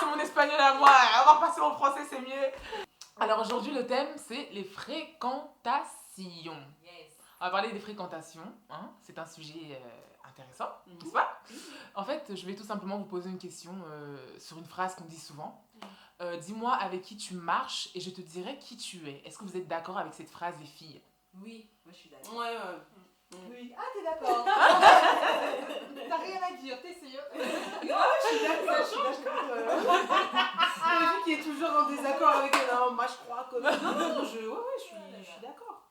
c'est mon espagnol à moi. On va passer au français, c'est mieux. Alors aujourd'hui, le thème, c'est les fréquentations. Yes. On va parler des fréquentations. Hein. C'est un sujet intéressant, n'est-ce pas? En fait, je vais tout simplement vous poser une question sur une phrase qu'on dit souvent. Dis-moi avec qui tu marches et je te dirai qui tu es. Est-ce que vous êtes d'accord avec cette phrase, les filles? Oui, moi je suis d'accord. Ouais. Oui. Ah, t'es d'accord. T'as rien à dire, t'es sûr? Non, je suis d'accord. Le vu qui est toujours en désaccord avec non, moi je crois que. Non, je suis d'accord.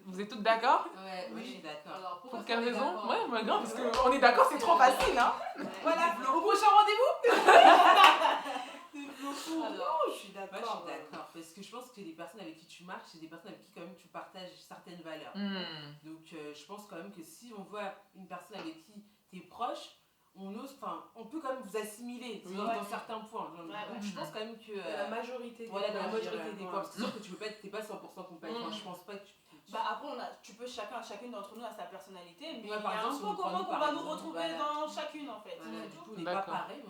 Vous êtes toutes d'accord? Ouais, moi je suis d'accord. Alors, Pour quelle raison? Ouais, bah grave, parce qu'on est d'accord, c'est trop facile, hein? Voilà, au prochain rendez-vous. Alors, je suis d'accord. Moi je suis d'accord, parce que je pense que les personnes avec qui tu marches, c'est des personnes avec qui quand même tu partages certaines valeurs. Donc je pense quand même que si on voit une personne avec qui tu es proche, on peut quand même vous assimiler dans certains points. Donc je pense quand même que... la majorité des points. Voilà, dans la majorité des points. Ouais. Parce que c'est sûr que tu t'es pas 100% compagnon. Je pense pas que tu... Après, tu peux chacune d'entre nous a sa personnalité, mais il y a par un exemple, point commun qu'on va nous retrouver voilà. dans chacune en fait. Voilà, du coup, on n'est pas pareil,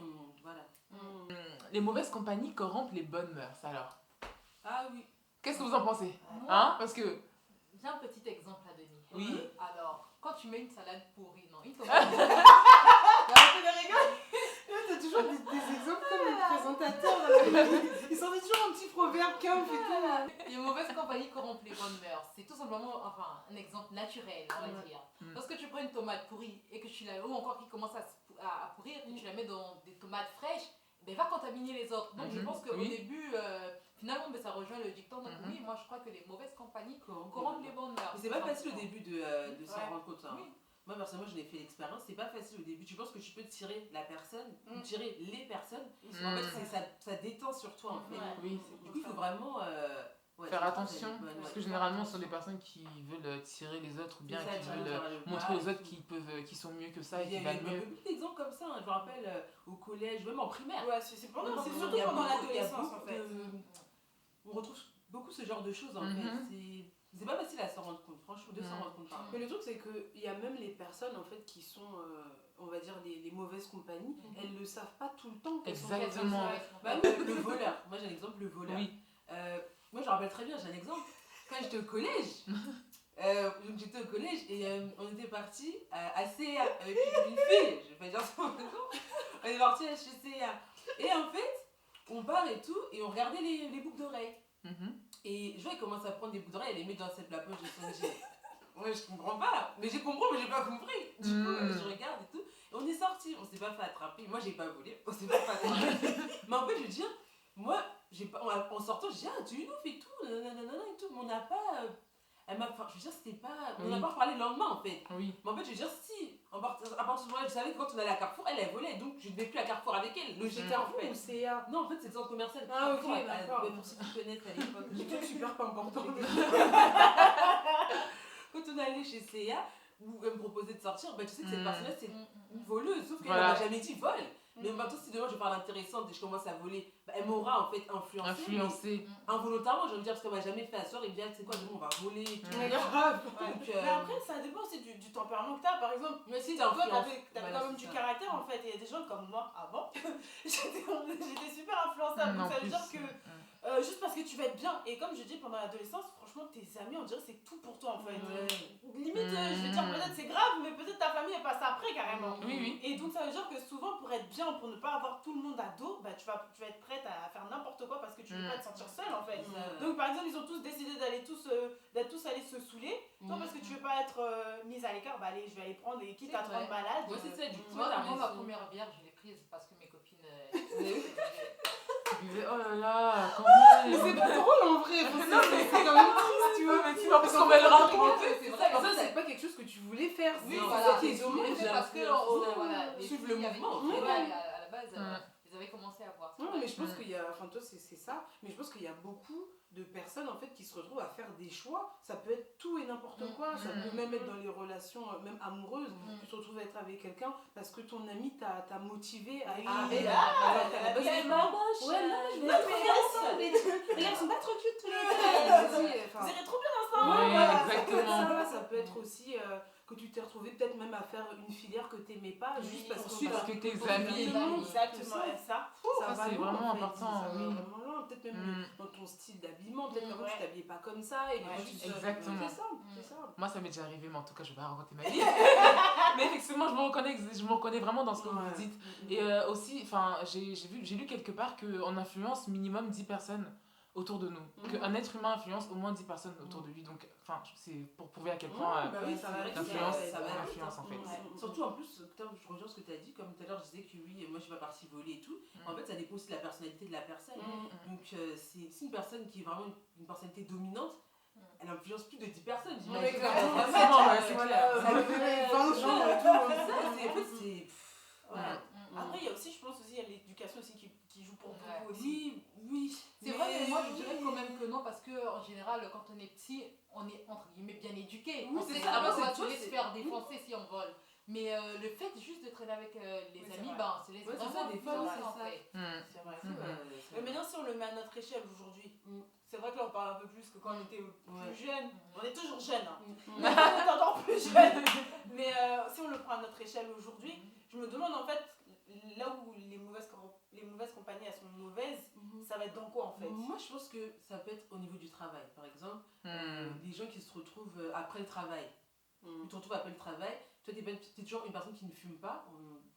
voilà. Les mauvaises compagnies corrompent les bonnes mœurs, alors. Ah oui. Qu'est-ce que vous en pensez? Hein? Parce que... J'ai un petit exemple à donner. Oui. Alors, quand tu mets une salade pourrie, non, il faut T'as toujours des exemples comme les présentateurs. Ils sont toujours un petit proverbe qu'un fait tout. Les mauvaises compagnies corrompent les bonnes mœurs. C'est tout simplement un exemple naturel, on va dire. Lorsque tu prends une tomate pourrie et que tu la... ou encore qui commence à pourrir, et que tu la mets dans des tomates fraîches, ben va contaminer les autres. Donc je pense qu'au début, finalement, ça rejoint le dicton. Donc oui, moi je crois que les mauvaises compagnies corrompent les bonnes mœurs. Mais c'est pas facile au début de s'en rendre compte. Hein. Oui. Moi personnellement, je l'ai fait l'expérience, c'est pas facile au début. Tu penses que tu peux tirer la personne, ou tirer les personnes. En fait, ça détend sur toi en fait. Oui. Du coup, il faut vraiment faire attention, parce que généralement ce sont des personnes qui veulent tirer les autres ou bien qui veulent montrer aux autres qu'ils sont mieux que ça et qu'ils valent mieux. Il y a beaucoup d'exemples comme ça, hein. Je me rappelle au collège, même en primaire. Ouais, c'est surtout pendant l'adolescence en fait. On retrouve beaucoup ce genre de choses en fait. C'est pas facile à s'en rendre compte, franchement, de s'en rendre compte. Mais le truc, c'est qu'il y a même les personnes en fait qui sont, on va dire, les mauvaises compagnies, elles ne savent pas tout le temps qu'elles sont Exactement. Le voleur, moi j'ai un exemple, le voleur. Oui. Moi je me rappelle très bien, j'ai un exemple. Quand j'étais au collège, et on était partis à CA avec une fille, je vais pas dire son nom, on est partis à chez CA. Et en fait, on part et tout, et on regardait les boucles d'oreilles. Et je vois, il commence à prendre des boucles d'oreilles, elle les met dans la poche de son jean. Moi je comprends pas, mais j'ai compris, mais j'ai pas compris. Du coup, je regarde et tout, et on est sortis, on s'est pas fait attraper. Moi j'ai pas volé, on s'est pas fait attraper. Mais en fait, je veux dire, moi, en sortant, j'ai dit, ah, tu ouf et tout, nanana et tout, mais on n'a pas. Je veux dire, c'était pas. On n'a pas reparlé le lendemain en fait. Oui. Mais en fait, je veux dire, si. À partir de ce moment-là, je savais que quand on allait à Carrefour, elle volait, donc je ne devais plus à Carrefour avec elle. Logiquement, en fait. Ou CA. Non, en fait, c'est le centre commercial. Ah, ok, Carrefour, d'accord. pour ceux qui connaissent à l'époque. J'ai tout super pas important. Quand on allait chez CA, où elle me proposait de sortir, bah, tu sais que cette personne-là, c'est une voleuse. Sauf qu'elle m'a jamais dit vol. Mais maintenant, si demain je parle intéressante et je commence à voler, bah, elle m'aura en fait influencé. Involontairement, je veux dire, parce qu'elle m'a jamais fait asseoir et me dire, c'est quoi, demain on va voler et tout. Mais grave. Mais après, ça dépend aussi du tempérament que t'as. Par exemple, mais si toi, t'avais quand même du caractère en fait. Et il y a des gens comme moi avant, j'étais super influençable. Donc ça veut dire que juste parce que tu vas être bien. Et comme je dis, pendant l'adolescence, franchement, tes amis, on dirait que c'est tout pour toi en fait. Limite, je vais dire, peut-être c'est grave, mais peut-être ta famille est passée après carrément. Oui. Et donc ça veut dire que souvent, pour être bien, pour ne pas avoir tout le monde à dos, bah, tu vas être prête à faire n'importe quoi parce que tu veux pas te sentir seule en fait. Donc par exemple, ils ont tous décidé d'être tous allés se saouler. Toi, parce que tu veux pas être mise à l'écart, bah allez, je vais aller prendre et quitte à te rendre malade. Moi, c'est ça, du coup, Moi, ma première bière, je l'ai prise parce que mes copines. Oh là là, quand même. Mais c'est pas drôle en vrai. Non, mais c'est quand même triste, tu vois. Mais tu vois, parce qu'on va le raconter. C'est vrai, ça, c'est pas quelque chose que tu voulais faire. Oui, C'est voilà, ça qui est dommage. Parce que les suivre le filles avec mouvement. qui j'étais à la base, ils avaient commencé à voir. Non, mais je pense qu'il y a, enfin toi c'est ça, mais je pense qu'il y a beaucoup de personnes en fait qui se retrouvent à faire des choix. Ça peut être tout et n'importe quoi, ça peut même être dans les relations même amoureuses. Tu te retrouves à être avec quelqu'un parce que ton ami t'a motivé à aller la base. belle moche. Ouais, non, je vais Mais elles sont pas trop cute tous les deux. Enfin, Vous irez trop bien ensemble. Oui, Voilà. exactement. Ça peut être aussi que tu t'es retrouvé peut-être même à faire une filière que t'aimais pas, juste parce Parce que tes Exactement. amis. Exactement, et ça. Ça, va c'est loin, vraiment en fait, important, ça va oui. vraiment loin. Peut-être même dans ton style d'habillement, peut-être qu'avant Ouais. tu t'habillais pas comme ça et Ouais, juste, exactement. c'est ça. Moi, ça m'est déjà arrivé, mais en tout cas, je vais pas raconter ma vie. Mais effectivement, je me reconnais vraiment dans ce que vous dites. Et aussi, j'ai lu quelque part qu'on influence minimum 10 personnes autour de nous. Qu'un être humain influence au moins 10 personnes autour de lui. Donc, c'est pour prouver à quel point Ça va l'influence, ça va influence en fait. Surtout en plus, je rejoins ce que tu as dit, comme tout à l'heure je disais que oui, moi je suis pas partie voler et tout. En fait, ça dépend aussi de la personnalité de la personne. Donc, c'est une personne qui est vraiment une personnalité dominante, elle influence plus de 10 personnes. Ouais, c'est clair. Ça fait 20 jours et tout. En fait, c'est. Après, il y a aussi, je pense aussi, il y a l'éducation aussi qui joue pour beaucoup aussi. Oui. C'est vrai, mais moi je dirais quand même que non, parce que en général, quand on est petit, on est entre guillemets bien éduqué. Oui, On c'est sait ça. vraiment Après, qu'on va c'est se toi, laisser faire défoncer si on vole. Mais le fait juste de traîner avec les Oui, c'est amis, vrai. ben, c'est Ouais, c'est vraiment ça, des fois, influencer, c'est en ça. fait. C'est vrai. Ouais, Mais maintenant, si on le met à notre échelle aujourd'hui, c'est vrai que là on parle un peu plus que quand on était plus jeune. On est toujours jeune, hein. On est encore plus jeune. Mais si on le prend à notre échelle aujourd'hui, je me demande en fait, là où les mauvaises compagnies elles sont mauvaises, ça va être dans quoi en fait? Moi, je pense que ça peut être au niveau du travail. Par exemple, les gens qui se retrouvent après le travail. Tu te retrouves après le travail, toi, t'es toujours une personne qui ne fume pas.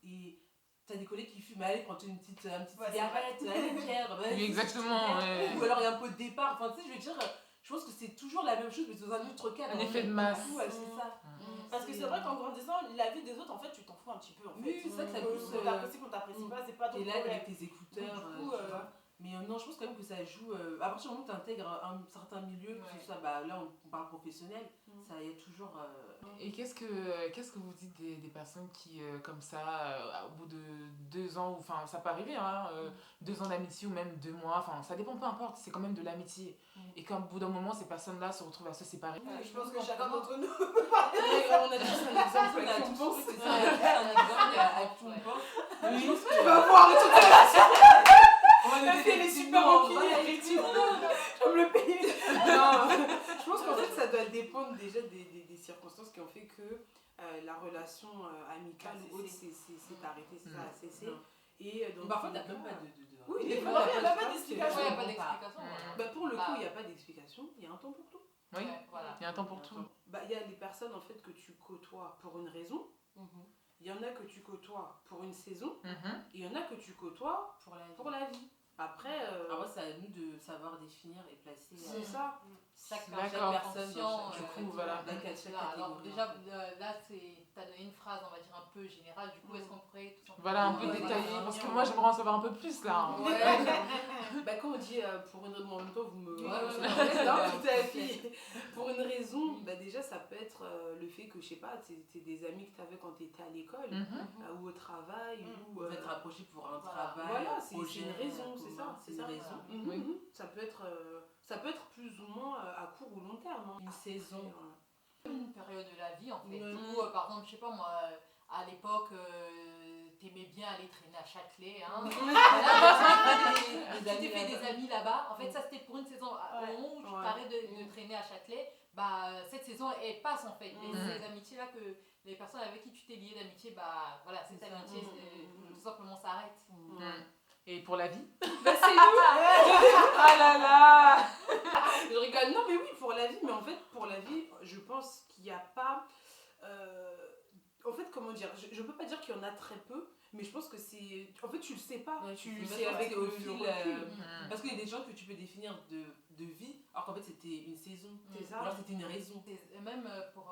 Et t'as des collègues qui fument, allez, prends-toi une petite cigarette, allez, Pierre. Oui, exactement. Ou alors il y a un peu de départ. Enfin, tu sais, je veux dire, je pense que c'est toujours la même chose, mais dans un autre cadre. Un effet de masse. C'est ça. Parce que c'est vrai qu'en grandissant, la vie des autres, en fait, tu t'en fous un petit peu en fait. Oui, c'est ça que ça pousse. Qu'on t'apprécie, qu'on t'apprécie pas, c'est pas ton T'es là problème. avec tes écouteurs. Donc, du coup, tu vois. Mais non, je pense quand même que ça joue. À partir du moment où tu intègres un certain milieu, que ce soit, là on parle professionnel, ça y a toujours. Et qu'est-ce que vous dites des personnes qui, comme ça, au bout de 2 ans, enfin ça peut arriver, 2 ans d'amitié ou même 2 mois, enfin ça dépend, peu importe, c'est quand même de l'amitié. Et qu'au bout d'un moment, ces personnes-là se retrouvent à se séparer. Je pense que chacun d'entre nous. On a tous un exemple à à tout qui on pense. c'est ça, un exemple à qui on pense. Oui, tu vas voir toute la On fait les super enculés, effectivement. Je vais me le payer. Non, je pense qu'en fait, ça doit dépendre déjà des circonstances qui ont fait que la relation amicale ou autre s'est arrêtée, ça a cessé. Et donc, parfois, t'as même pas de. Oui, Des des fois, fois, il n'y a pas d'explication. Ouais, il n'y a pas d'explication. Bah, pour le coup, il n'y a pas d'explication, il y a un temps pour tout. Oui, Ouais, voilà. il y a un temps pour tout. Bah, il y a des personnes en fait que tu côtoies pour une raison. Il y en a que tu côtoies pour une saison. Et il y en a que tu côtoies pour la vie. Après, c'est à nous de savoir définir et placer. c'est ça. Chaque D'accord. personne, Du coup, voilà. Alors déjà, là, t'as donné une phrase, on va dire, un peu générale. Du coup, est-ce qu'on pourrait tout simplement... Voilà, un peu détaillé, parce que moi j'aimerais en savoir un peu plus là. Bah, quand on dit pour une raison, en même temps, vous me. Ouais. Pour une raison, bah, déjà, ça peut être le fait que, je sais pas, t'es des amis que t'avais quand t'étais à l'école ou au travail. Ou Vous êtes rapprochés pour un travail. Voilà, un c'est projet une raison, c'est commun, ça. c'est une raison. Ça peut être plus ou moins à court ou long terme. Une saison. Une période de la vie, en fait. Ou, par exemple, je sais pas, moi, à l'époque, t'aimais bien aller traîner à Châtelet, hein. Tu t'es fait des amis là-bas. En fait, ça, c'était pour une saison. Au moment où tu t'arrêtes de traîner à Châtelet, bah, cette saison, elle passe, en fait. Ces amitiés-là, que les personnes avec qui tu t'es lié d'amitié, bah, voilà, cette amitié, tout simplement s'arrête. Et pour la vie? Bah, c'est nous. Ah là là. Je rigole. Non, mais oui, pour la vie. Mais en fait, pour la vie, je pense qu'il n'y a pas... En fait, comment dire, je peux pas dire qu'il y en a très peu, mais je pense que c'est... En fait, tu le sais pas. Tu sais avec le fil. Parce qu'il y a des gens que tu peux définir de vie, alors qu'en fait, c'était une saison. C'est ça. Alors c'était une raison. Même pour...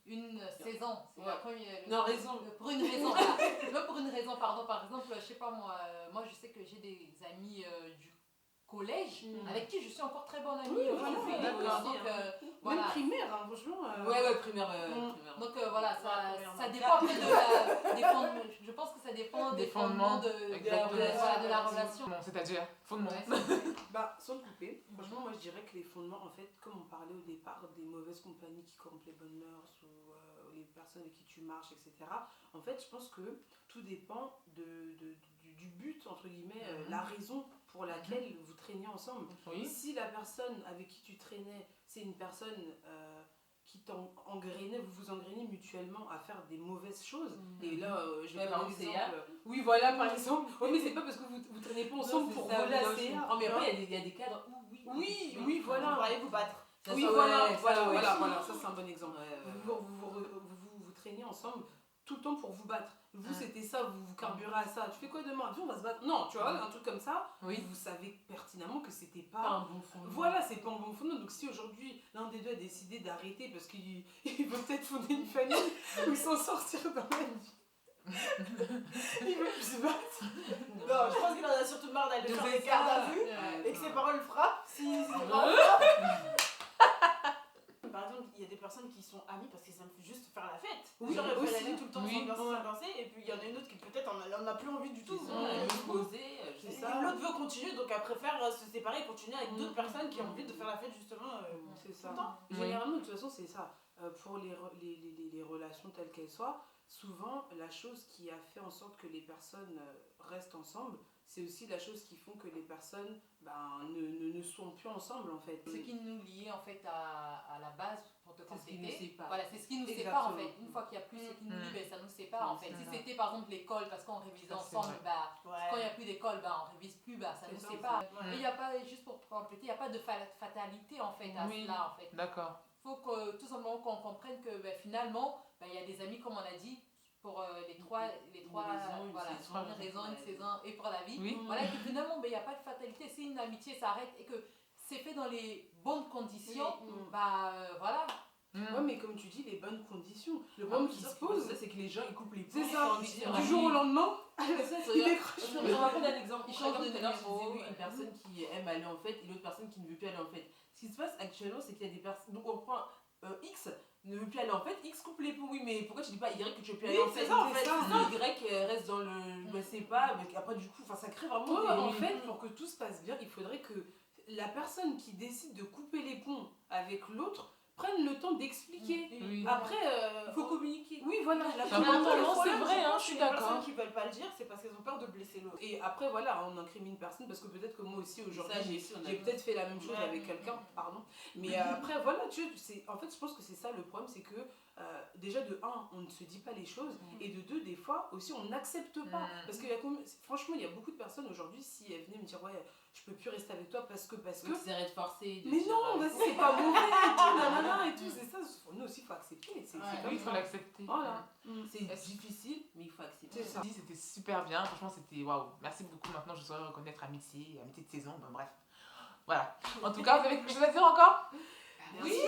une saison, c'est la première. Non, raison. Pour une raison, voilà. Même pour une raison, pardon. Par exemple, je sais pas moi, je sais que j'ai des amis du collège avec qui je suis encore très bonne amie. Même primaire, hein, franchement. Ouais, primaire. Donc voilà, ça dépend après des fondements. Je pense que ça dépend des fondements de la relation. Bon, c'est-à-dire, fondement. Bah, sans le couper, franchement, moi je dirais que les fondements, en fait, comme on parlait au départ des mauvaises compagnies qui corrompent les bonnes mœurs ou les personnes avec qui tu marches, etc. En fait, je pense que tout dépend du but, entre guillemets, la raison pour laquelle vous traîniez ensemble. Oui. Si la personne avec qui tu traînais, c'est une personne qui t'engraine, vous vous engrainez mutuellement à faire des mauvaises choses. Et là, je vais prendre l'exemple. Oui, voilà, par exemple. Oui, mais c'est pas parce que vous traînez pas ensemble pour voler la CA. Mais après, il y a des cadres où oui, voilà. Vous allez vous battre. Oui, voilà, ça c'est un bon exemple. Vous traînez ensemble tout le temps pour vous battre. Vous, c'était ça, vous carburez à ça. Tu fais quoi demain? Viens, on va se battre. Non, tu vois, un truc comme ça, vous savez pertinemment que c'était pas un bon fondement. Voilà, c'est pas un bon fondement. Donc, si aujourd'hui, l'un des deux a décidé d'arrêter parce qu'il veut peut-être fonder une famille ou s'en sortir dans la vie. Il veut plus se battre. Non, je pense qu'il en a surtout marre d'aller faire des gardes à vue et que ses parents le frappent. Par exemple, il y a des personnes qui sont amies parce qu'ils aiment juste faire la fête. Oui, genre, elles aussi. veulent aller tout le temps s'ambiancer, et puis il y en a une autre qui peut-être en a plus envie du tout. C'est ça. L'autre veut continuer, donc elle préfère se séparer et continuer avec d'autres personnes qui ont envie de faire la fête justement. C'est ça. Généralement, de toute façon, c'est ça. Pour les relations telles qu'elles soient, souvent, la chose qui a fait en sorte que les personnes restent ensemble, c'est aussi la chose qui font que les personnes ne sont plus ensemble en fait. Ce qui nous liait en fait à la base pour te compléter. Voilà, c'est ce qui nous sépare en fait. Une fois qu'il n'y a plus ce qui nous lie, ça nous sépare en fait. Si c'était par exemple l'école, parce qu'on révisait ensemble, quand il n'y a plus d'école, on révise plus, ça nous sépare. Mais il n'y a pas, juste pour te compléter, il n'y a pas de fatalité en fait à cela en fait. D'accord. Il faut que tout simplement qu'on comprenne que finalement, il y a des amis comme on a dit, pour les trois une raison, une saison et pour la vie. Voilà, que finalement, il n'y a pas de fatalité. Si une amitié s'arrête et que c'est fait dans les bonnes conditions, voilà. Ouais, mais comme tu dis, les bonnes conditions. Le problème qui se pose, c'est que les gens ils coupent les ponts. C'est ça, du jour au lendemain, ils décrochent. Je me rappelle d'un exemple. Ils changent de numéro. Une personne qui aime aller en fête et l'autre personne qui ne veut plus aller en fête. Ce qui se passe actuellement, c'est qu'il y a des personnes. Donc on prend X ne veut plus aller en fête, X coupe les ponts. Oui, mais pourquoi tu dis pas Y que tu veux plus aller en fête? Ça, en fait. Y reste dans le. Je sais pas, mais après du coup, ça crée vraiment. En fait, pour que tout se passe bien, il faudrait que la personne qui décide de couper les ponts avec l'autre prenne le temps d'expliquer. Après, il faut communiquer. Oui, voilà. C'est vrai, je suis d'accord. Les personnes qui veulent pas le dire, c'est parce qu'elles ont peur de blesser l'autre. Et après, voilà, on incrimine personne parce que peut-être que moi aussi aujourd'hui, j'ai peut-être fait la même chose avec quelqu'un, pardon. Mais après, voilà, en fait, je pense que c'est ça le problème, c'est que déjà de 1, on ne se dit pas les choses, et de 2, des fois aussi, on n'accepte pas. Parce que franchement, il y a beaucoup de personnes aujourd'hui, si elles venaient me dire, ouais, je peux plus rester avec toi parce que. Tu arrêtes de forcer. Mais non, c'est pas mauvais et tout, nanana et tout, c'est ça. Nous aussi, il faut accepter. Oui, il faut l'accepter. Voilà. C'est difficile, mais il faut accepter. C'est ça. C'était super bien, franchement, c'était waouh. Merci beaucoup. Maintenant, je saurais reconnaître amitié de saison, bref. Voilà. En tout cas, vous avez quelque chose à dire encore? Oui.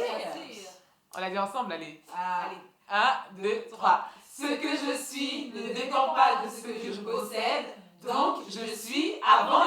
On l'a dit ensemble, allez. Allez. 1, 2, 3. Ce que je suis ne dépend pas de ce que je possède, donc je suis avant